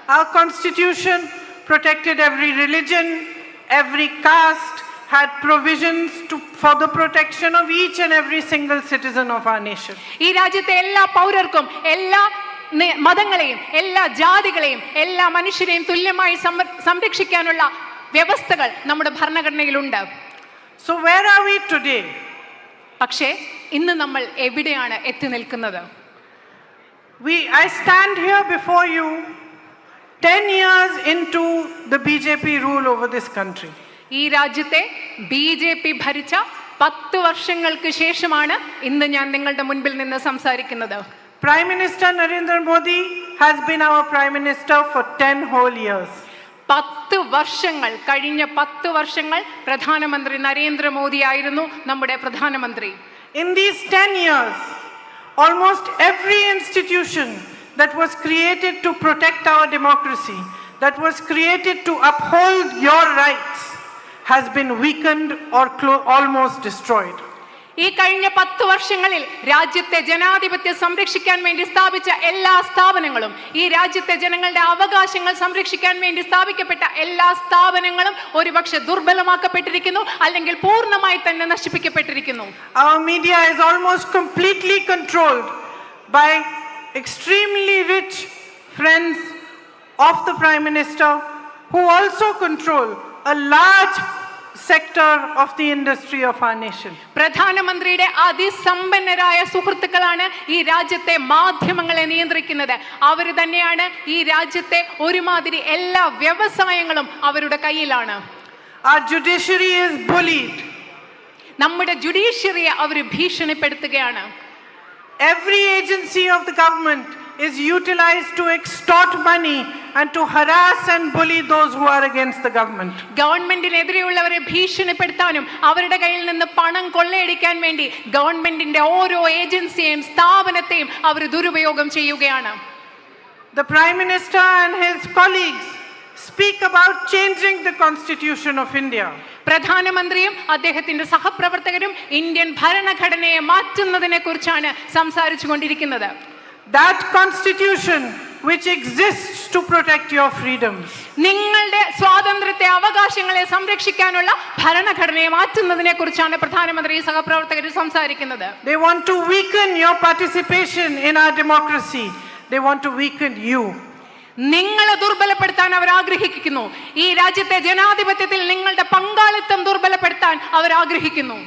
Our constitution protected every religion, every caste, had provisions for the protection of each and every single citizen of our nation. ഈ രാജ്യത്തെ എല്ലാ പൗരർക്കും എല്ലാ മതങ്ങളെയും എല്ലാ ജാതികളെയും എല്ലാ മനുഷ്യരെയും തുല്യമായി സംരക്ഷിക്കാനുള്ള വ്യവസ്ഥകൾ നമ്മുടെ ഭരണഘടനയിലുണ്ട്. So where are we today? പക്ഷേ ഇന്ന് നമ്മൾ എവിടെയാണ് എത്തി നിൽക്കുന്നത്? I stand here before you 10 years into the BJP rule over this country. ഈ രാജ്യത്തെ BJP ഭരിച്ച 10 വർഷങ്ങൾക്ക് ശേഷമാണ് ഇന്ന് ഞാൻ നിങ്ങളുടെ മുൻപിൽ നിന്ന് സംസാരിക്കുന്നത്. Prime Minister Narendra Modi has been our Prime Minister for 10 whole years. 10 വർഷങ്ങൾ കഴിഞ്ഞ 10 വർഷങ്ങൾ പ്രധാനമന്ത്രി നരേന്ദ്രമോദി ആയിരുന്നു നമ്മുടെ പ്രധാനമന്ത്രി. In these 10 years, almost every institution that was created to protect our democracy, that was created to uphold your rights, has been weakened or almost destroyed. ഈ കഴിഞ്ഞ 10 വർഷങ്ങളിൽ രാജ്യത്തെ ജനാധിപത്യം സംരക്ഷിക്കാൻ വേണ്ടി സ്ഥാപിച്ച എല്ലാ സ്ഥാപനങ്ങളും, ഈ രാജ്യത്തെ ജനങ്ങളുടെ അവകാശങ്ങൾ സംരക്ഷിക്കാൻ വേണ്ടി സ്ഥാപിക്കപ്പെട്ട എല്ലാ സ്ഥാപനങ്ങളും ഒരുപക്ഷെ ദുർബലമാക്കപ്പെട്ടിരിക്കുന്നു, അല്ലെങ്കിൽ പൂർണ്ണമായി തന്നെ നശിപ്പിക്കപ്പെട്ടിരിക്കുന്നു. Our media is almost completely controlled by extremely rich friends of the Prime Minister, who also control a large sector of the industry of our nation. പ്രധാനമന്ത്രിയുടെ അതിസമ്പന്നരായ സുഹൃത്തുക്കളാണ് ഈ രാജ്യത്തെ മാധ്യമങ്ങളെ നിയന്ത്രിക്കുന്നത്. അവർ തന്നെയാണ് ഈ രാജ്യത്തെ ഒരുമാതിരി എല്ലാ വ്യവസായങ്ങളും അവരുടെ കയ്യിലാണ്. Our judiciary is bullied. നമ്മുടെ ജുഡീഷ്യറിയെ അവർ ഭീഷണിപ്പെടുത്തുകയാണ്. Every agency of the government is utilized to extort money and to harass and bully those who are against the government. ഗവൺമെന്റിനെതിരെയുള്ളവരെ ഭീഷണിപ്പെടുത്താനും അവരുടെ കയ്യിൽ നിന്ന് പണം കൊള്ളയടിക്കാൻ വേണ്ടി ഗവൺമെന്റിന്റെ ഓരോ ഏജൻസിയെയും സ്ഥാപനത്തെയും അവർ ദുരുപയോഗം ചെയ്യുകയാണ്. The Prime Minister and his colleagues speak about changing the Constitution of India. പ്രധാനമന്ത്രിയും അദ്ദേഹത്തിന്റെ സഹപ്രവർത്തകരും ഇന്ത്യൻ ഭരണഘടനയെ മാറ്റുന്നതിനെ കുറിച്ചാണ് സംസാരിച്ചു കൊണ്ടിരിക്കുന്നത്. That constitution which exists to protect your freedoms. നിങ്ങളുടെ സ്വാതന്ത്ര്യത്തെ അവകാശങ്ങളെ സംരക്ഷിക്കാനുള്ള ഭരണഘടനയെ മാറ്റുന്നതിനെ കുറിച്ചാണ് പ്രധാനമന്ത്രി സഹപ്രവർത്തകർ സംസാരിക്കുന്നത്. They want to weaken your participation in our democracy. They want to weaken you. നിങ്ങളെ ദുർബലപ്പെടുത്താൻ അവർ ആഗ്രഹിക്കുന്നു. ഈ രാജ്യത്തെ ജനാധിപത്യത്തിൽ നിങ്ങളുടെ പങ്കാളിത്തം ദുർബലപ്പെടുത്താൻ അവർ ആഗ്രഹിക്കുന്നു.